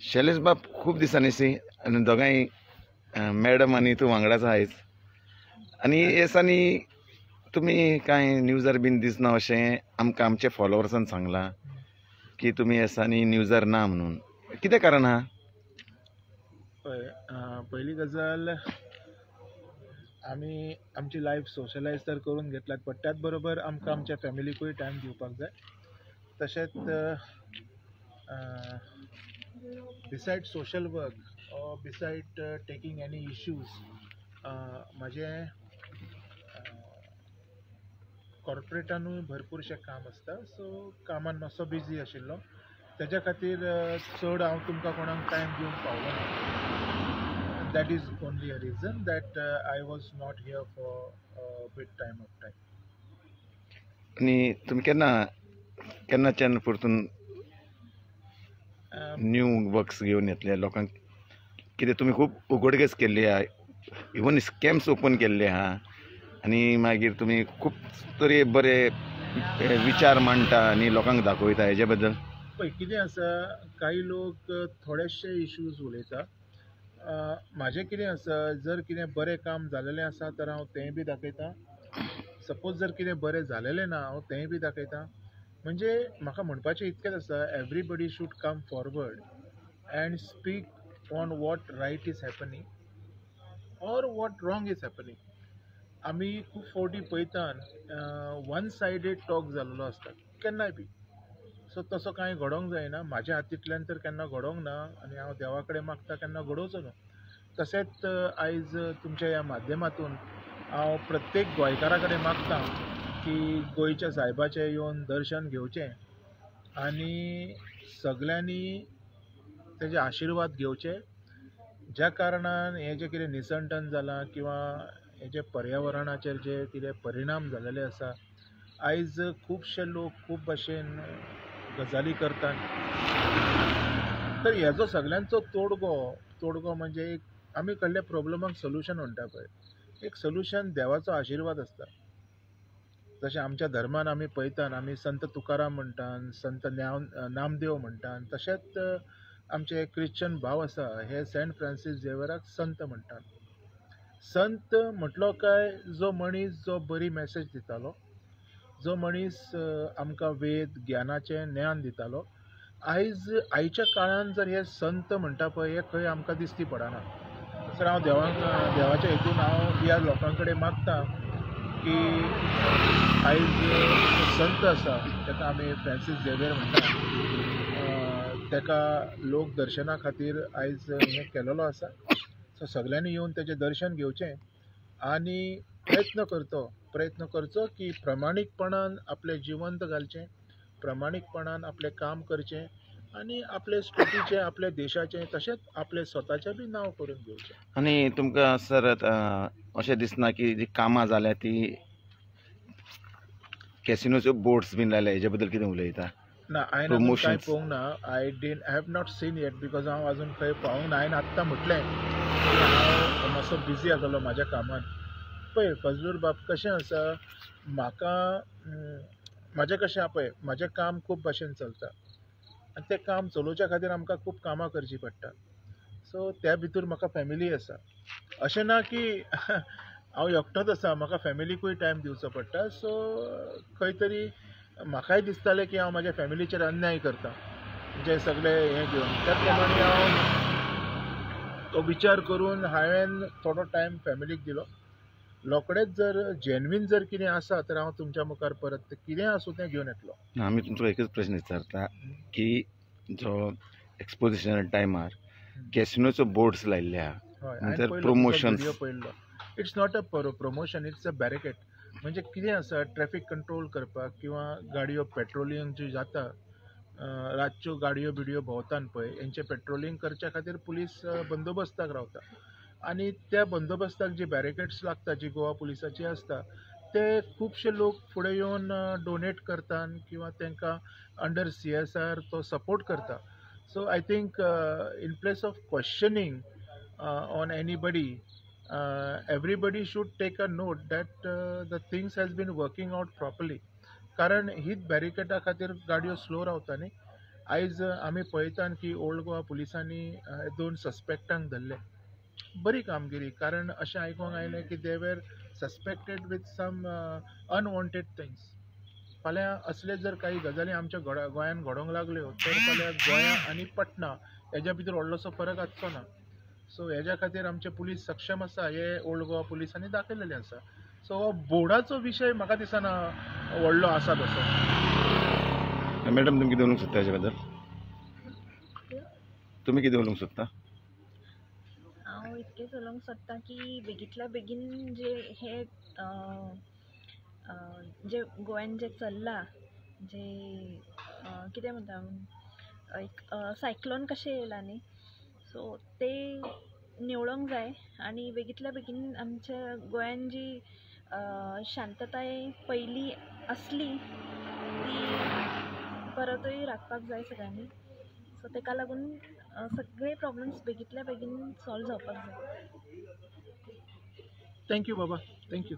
शैलेश बाब खूप दिसांनी सी आणि दोगांय मॅडम आणि तू वांगडाच आहेस आणि येसांनी तुम्ही काय न्यूजार बीन दिसना अशें आमकां आमच्या फॉलोवर्सान सांगलां की तुम्ही येसांनी न्यूजार ना म्हणून कितें कारण आहा? पहिली गजाल आमी आमची लायफ सोशलायज तर करून घेतल्यात, बट त्याच बरोबर आमकां आमच्या फॅमिलीकूय टायम दिवपाक जाय. तशेंच beside social work or beside taking any issues म्हाजें कॉर्पोरेटानूय भरपूरशें काम आसता, सो कामान मातसो बिजी आशिल्लो, तेज्या खातीर चड हांव तुमकां कोणाक टायम दिवंक पावलो ना. That is only a reason that I was not here for beat time of time. आणि तुम्ही केन्नाच्यान परतून न्यू वर्क्स घेवन येतले लोकांक? कितें तुमी खूब उगडगेस केल्ली आहा, इवन स्कॅम्स ओपन केल्ले आहा आणि मागीर तुम्ही खूब तरी बरे विचार मांडटा आनी लोकांक दाखयता, हेजे बद्दल पळय कितें आसा, काही लोक थोडेशे इश्यूज उलयता. म्हाजें कितें आसा, जर कितें बरें काम जालेलें आसा तर हांव तेंय बी दाखयतां. सपोज जर कितें बरें जालेलें ना हांव तेंय बी दाखयतां. म्हणजे म्हाका म्हणपाचें इतकेंच आसा, everybody should come forward and speak on what right is happening or what wrong is happening. आमी खूब फावटी पळयतात वन सायडेड टॉक जाल्लो आसता केन्नाय बी. सो तसो कांय घडोवंक जायना, म्हाज्या हातींतल्यान तर केन्ना घडोवंक ना आनी हांव देवा कडेन मागता केन्ना घडोवचो न्हू. तशेंच आयज तुमच्या ह्या माध्यमातून हांव प्रत्येक गोंयकारा कडेन मागतां की गोंयच्या सायबाचें येवन दर्शन घेवचें आनी सगल्यांनी तेजे आशिर्वाद घेवचे, ज्या कारणान हें जें कितें निसंटन जालां किंवा हे जे पर्यावरणाचेर जे कितें परिणाम जालेले आसा, आयज खुबशे लोक खूब भाशेन गजाली करतात. तर हेजो सगळ्यांचो तोडगो म्हणजे एक आमी कडल्या प्रॉब्लमाक सोल्युशन म्हणटा पळय, एक सोल्युशन देवाचो आशिर्वाद आसता. जशें आमच्या धर्मान आमी पळयतात, आमी संत तुकाराम म्हणटात, संत नामदेव म्हणटात, तशेंच आमचे क्रिश्चन भाव आसा हे सेंट फ्रांसीस झेवियराक संत म्हणटात. संत म्हटलो काय जो मनीस जो बरी मॅसेज दितालो, जो मनीस आमकां वेद ज्ञानाचें ज्ञान दितालो, आयच्या काळान जर हे संत म्हणटा पळय हे खंय आमकां दिसती पडना. तर हांव देवाच्या हितून हांव ह्या लोकां कडेन मागतां की आयज संत आसा ताका आमी फ्रांसीस झेवियर म्हणटा, ताका लोक दर्शना खातीर आयज हें केलेलो आसा. सो सगल्यांनी येवन तेजें दर्शन घेवचें आनी प्रयत्न करचो की प्रमाणीकपणान आपलें जिवंत घालचें, प्रमाणीकपणान आपलें काम करचें आनी आपले स्टेटीचें, आपल्या देशाचें, तशेंच आपलें स्वताचें बी नांव करून घेवचें. आनी तुमकां सर अशें दिसना की जी कामां जाल्या ती कॅसिनोच्यो बोर्ड्स बीन लायल्या, हेजे बद्दल कितें उलयता? ना, हांवें अजून कांय पळोवंक ना. I have not seen eight because हांव अजून खंय पावूंक ना. हांवें आत्तां म्हटलें की हांव मातसो बिजी आसलो म्हाज्या कामान. पळय फजलूर बाब, कशें आसा, म्हाजें कशें आहा पळय, म्हजें काम खूब भाशेन चलता आनी तें काम चलोवच्या खातीर आमकां खूब कामां करचीं पडटा. सो त्या भितर म्हाका फॅमिली आसा. अशें ना की हांव एकटोच आसा, म्हाका फॅमिलीकूय टायम दिवचो पडटा. सो खंय तरी म्हाकाय दिसतालें की हांव म्हाज्या फॅमिलीचेर अन्याय करता, जे सगळे हें घेवन. त्याच प्रमाणे हांव तो विचार करून हांवें थोडो टायम फॅमिलीक दिलो. रोखडेच जर जेन्युइन जर कितें आसा तर हांव तुमच्या मुखार परत कितें आसूं तें घेवन येतलो. आमी तुमचो एकच प्रश्न विचारता की जो एक्सपोजिशना टायमार कॅसिनोच्यो बोर्ड्स लायल्ले आहा, प्रमोशन पळयल्लो. It's not a promotion, it's a barricade. म्हणजे कितें आसा, ट्रॅफिक कंट्रोल करपाक किंवा गाडयो पेट्रोलिंग जी जाता, रातच्यो गाडयो बिडयो भोंवतात पळय, हेंचें पेट्रोलिंग करच्या खातीर पुलीस बंदोबस्ताक रावता आनी त्या बंदोबस्ताक जी बॅरिकेड्स लागता, जी गोवा पुलिसाची आसता, ते खुबशे लोक फुडें येवन डोनेट करतात किंवा तांकां अंडर CSR तो सपोर्ट करता. So I think in place of questioning on anybody, everybody should take a note that the things has been working out properly. कारण हीच बॅरिकेडा खातीर गाडयो स्लो रावता न्ही, आयज आमी पळयतात की ओल्ड गोवा पुलिसांनी 2 सस्पेक्टांक धरले. बरी कामगिरी, कारण अशें आयकूंक आयलें की they were suspected with some unwanted things. फाल्यां असले जर काही गजाली आमच्या गोंयांत घडोवंक लागल्यो तर फाल्यां गोंया आनी पटना हेज्या भितर व्हडलोसो फरक आसचो ना. सो हेज्या खातीर आमचे पुलीस सक्षम आसा हे ओल्ड गोवा पुलिसांनी दाखयलेलें आसा. सो हो बोर्डाचो विशय म्हाका दिसना व्हडलो आसा तसो. मॅडम तुम्ही कितें उलोवंक सोदता हेजे बद्दल? तुमी कितें उलोवंक सोदता? हांव इतकेंच उलोवंक सोदतां की बेगींतल्या बेगीन जे हे जे गोंयान जे चल्लां, जे कितें म्हणटा एक सायक्लोन कशें येयलां न्ही, सो ते निवळोंक जाय आनी बेगींतल्या बेगीन आमच्या गोंयान जी शांतताय पयलीं आसली ती परतूय राखपाक जाय सगळ्यांनी. सो तेका लागून सगळे प्रॉब्लेम्स बेगींतल्या बेगीन सॉल्व जावपाक जाय. थँक्यू बाबा, थँक्यू.